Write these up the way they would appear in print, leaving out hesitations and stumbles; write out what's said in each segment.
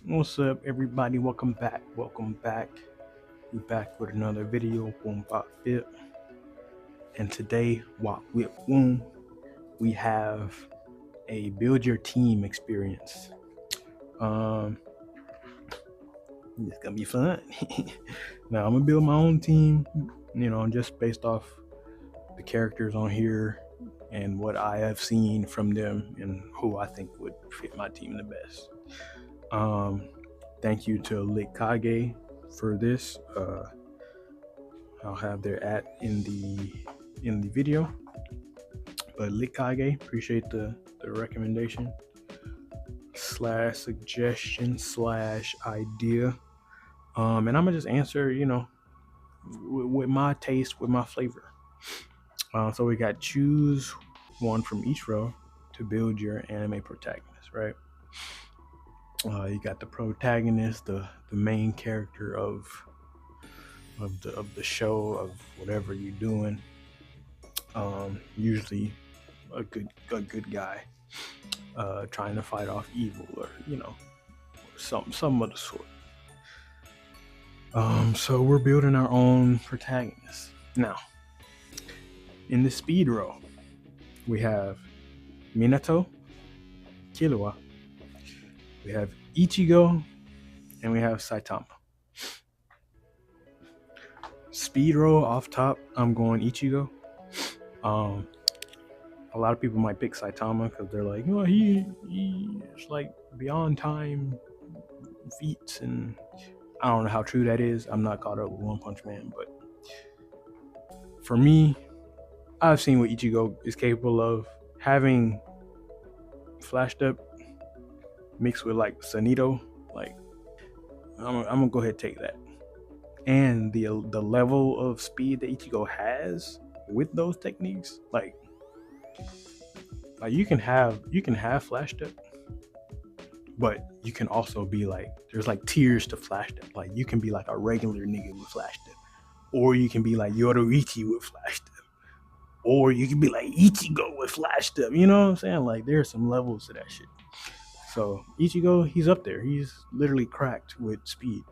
What's up, everybody? Welcome back. We're back with another video. Boom, bop, fit. And today, we have a build your team experience. It's gonna be fun. Now I'm gonna build my own team. Just based off the characters on here and what I have seen from them and who I think would fit my team the best. Thank you to Litkage for this. I'll have their in the video. But Litkage, appreciate the recommendation / suggestion / idea. And I'm gonna just answer, with my taste, with my flavor. So we got choose one from each row to build your anime protagonist, right? You got the protagonist, the main character of the show, of whatever you're doing. Usually a good guy, trying to fight off evil, or some of the sort. So we're building our own protagonist. Now, in the speed row, we have Minato, Killua, we have Ichigo, and we have Saitama. Speed row off top, I'm going Ichigo. A lot of people might pick Saitama because they're like, he's like beyond time feats, and I don't know how true that is. I'm not caught up with One Punch Man, but for me, I've seen what Ichigo is capable of. Having flashed up mixed with like Sanito, like I'm gonna go ahead and take that. And the level of speed that Ichigo has with those techniques, like you can have flashed up, but you can also be like, there's like tiers to flashed up. Like you can be like a regular nigga with flashed up, or you can be like Yoruichi with flashed up, or you can be like Ichigo with flashed up. You know what I'm saying? Like there's some levels to that shit. So Ichigo, he's up there. He's literally cracked with speed.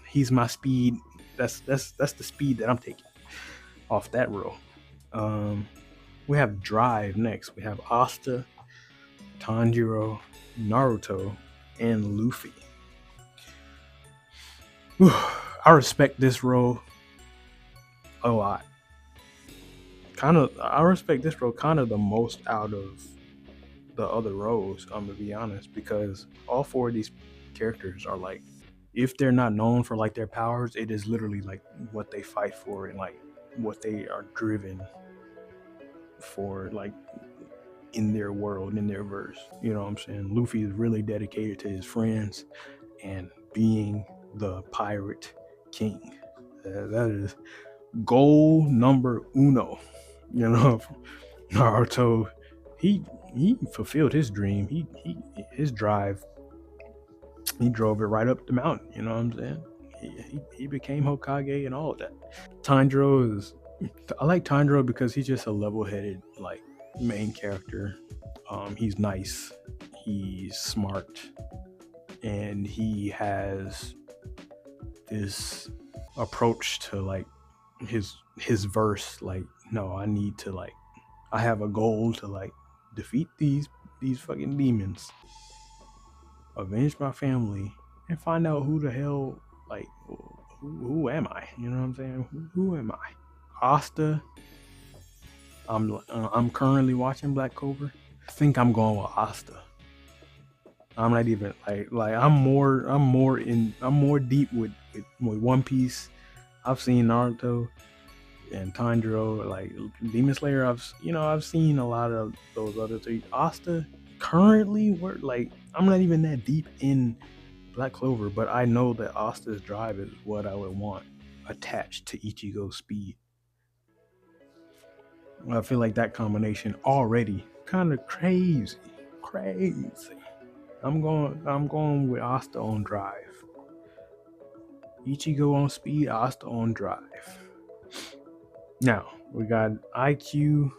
He's my speed. That's the speed that I'm taking off that row. We have drive next. We have Asta, Tanjiro, Naruto, and Luffy. I respect this row a lot. I respect this row kind of the most out of the other rows, I'm gonna be honest, because all four of these characters are like, if they're not known for like their powers, it is literally like what they fight for and like what they are driven for, like in their world, in their verse. You know what I'm saying? Luffy is really dedicated to his friends and being the pirate king. That is goal number uno. Naruto, he fulfilled his dream. His drive, he drove it right up the mountain. You know what I'm saying? He became Hokage and all of that. I like Tanjiro because he's just a level-headed like main character. He's nice, he's smart, and he has this approach to like his verse. Like, no, I have a goal to like defeat these fucking demons, avenge my family, and find out who the hell, like, who am I? You know what I'm saying? Who am I? Asta. I'm currently watching Black Clover. I think I'm going with Asta. I'm not even like I'm more deep with One Piece. I've seen Naruto and Tanjiro, like Demon Slayer. I've seen a lot of those other three. Asta, currently, I'm not even that deep in Black Clover, but I know that Asta's drive is what I would want attached to Ichigo's speed. I feel like that combination already kind of crazy. I'm going with Asta on drive. Ichigo on speed, Asta on drive. Now we got IQ,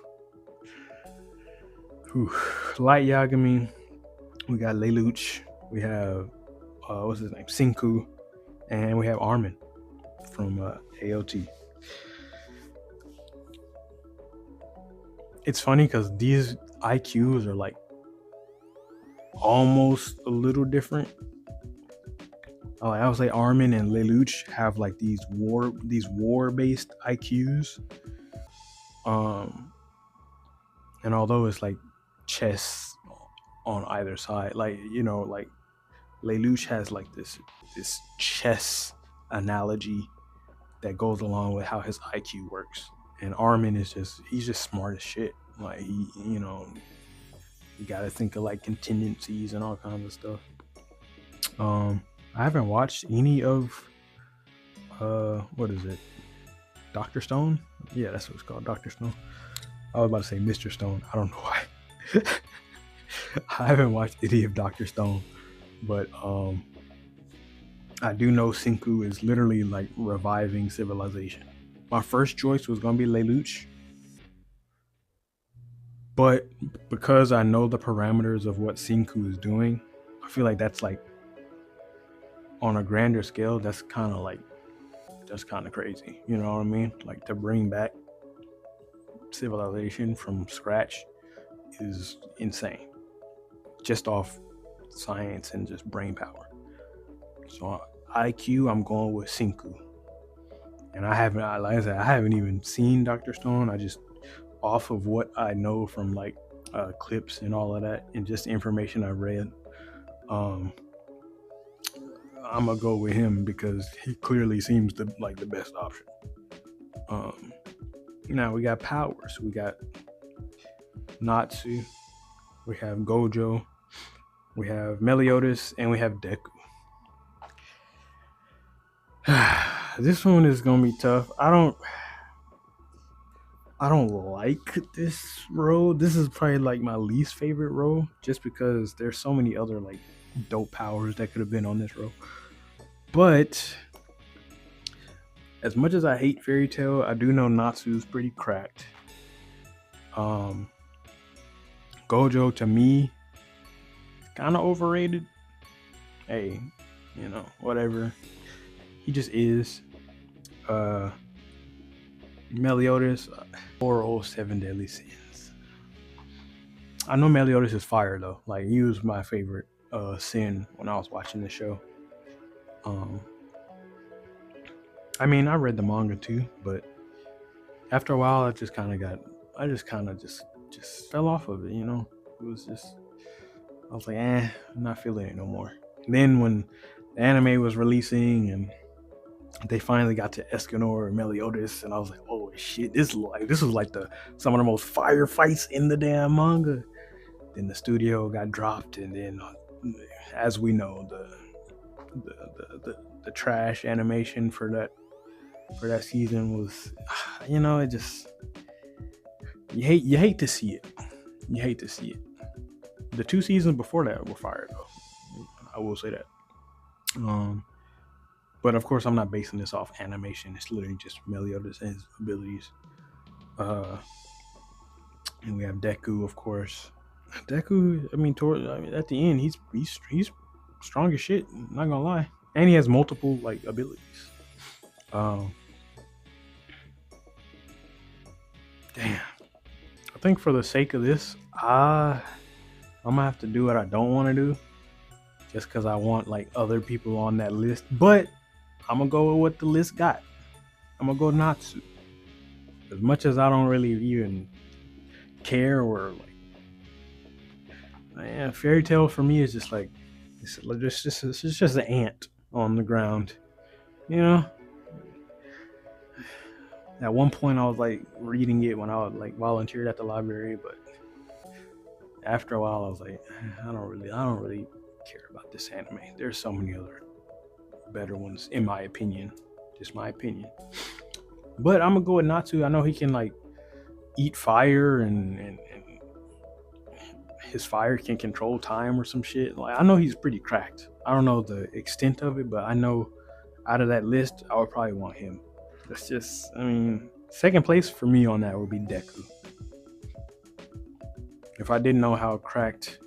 Light Yagami, We got Lelouch. We have what's his name, Senku, and we have Armin from AOT. It's funny because these IQs are like almost a little different. I would say Armin and Lelouch have like these war based IQs. And although it's like chess on either side, like like Lelouch has like this chess analogy that goes along with how his IQ works. And Armin is he's just smart as shit. Like you got to think of like contingencies and all kinds of stuff. I haven't watched any of what is it? Dr. Stone? Yeah, that's what it's called, Dr. Stone. I was about to say Mr. Stone. I don't know why. I haven't watched any of Dr. Stone, but I do know Senku is literally like reviving civilization. My first choice was gonna be Lelouch, but because I know the parameters of what Senku is doing, I feel like that's like on a grander scale, that's kind of crazy. You know what I mean? Like to bring back civilization from scratch is insane, just off science and just brain power. So IQ, I'm going with Senku, and I haven't, like I said, I haven't even seen Dr. Stone. I just off of what I know from like clips and all of that, and just information I read, I'm gonna go with him because he clearly seems like the best option. Now we got powers. We got Natsu. We have Gojo. We have Meliodas, and we have Deku. This one is gonna be tough. I don't like this role. This is probably like my least favorite role, just because there's so many other like dope powers that could have been on this role. But as much as I hate Fairy Tail, I do know Natsu's pretty cracked. Gojo to me, kind of overrated. Hey, whatever. He just is. Meliodas, 407 Deadly Sins. I know Meliodas is fire though. Like he was my favorite sin when I was watching the show. I mean, I read the manga too, but after a while, I just kind of just fell off of it. It was just, I was like, I'm not feeling it no more. And then when the anime was releasing and they finally got to Escanor and Meliodas, and I was like, oh shit, this was like some of the most fire fights in the damn manga. Then the studio got dropped, and then as we know, the trash animation for that season was, it just, you hate to see it. You hate to see it. The 2 seasons before that were fire though. I will say that. But of course, I'm not basing this off animation. It's literally just Meliodas and his abilities. And we have Deku, of course. Deku, at the end, he's strong as shit. I'm not gonna lie, and he has multiple like abilities. Damn. I think for the sake of this, I'm gonna have to do what I don't want to do, just because I want like other people on that list. But I'm gonna go with what the list got. I'm gonna go Natsu. As much as I don't really even care, or like, Fairy Tail for me is just like it's just an ant on the ground. At one point I was like reading it when I was like volunteered at the library, but after a while I was like, I don't really care about this anime. There's so many other better ones, in my opinion. Just my opinion. But I'm gonna go with Natsu. I know he can like eat fire, and his fire can control time or some shit. Like I know he's pretty cracked. I don't know the extent of it, but I know out of that list, I would probably want him. That's just, second place for me on that would be Deku. If I didn't know how cracked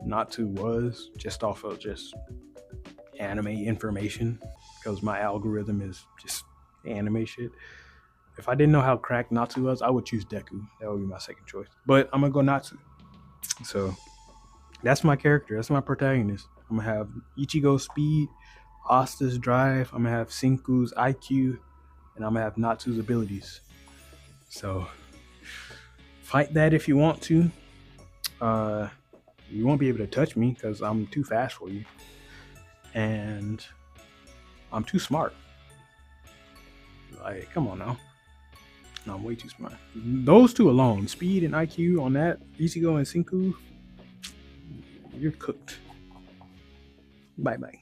Natsu was, just off of just anime information, because my algorithm is just anime shit. If I didn't know how cracked Natsu was, I would choose Deku. That would be my second choice. But I'm gonna go Natsu. So that's my character. That's my protagonist. I'm gonna have Ichigo's speed, Asta's drive. I'm gonna have Senku's IQ, and I'm gonna have Natsu's abilities. So fight that if you want to. Uh, you won't be able to touch me because I'm too fast for you, and I'm too smart. Like, come on now. No, I'm way too smart. Those two alone, speed and IQ on that, Ichigo and Senku, you're cooked. Bye bye.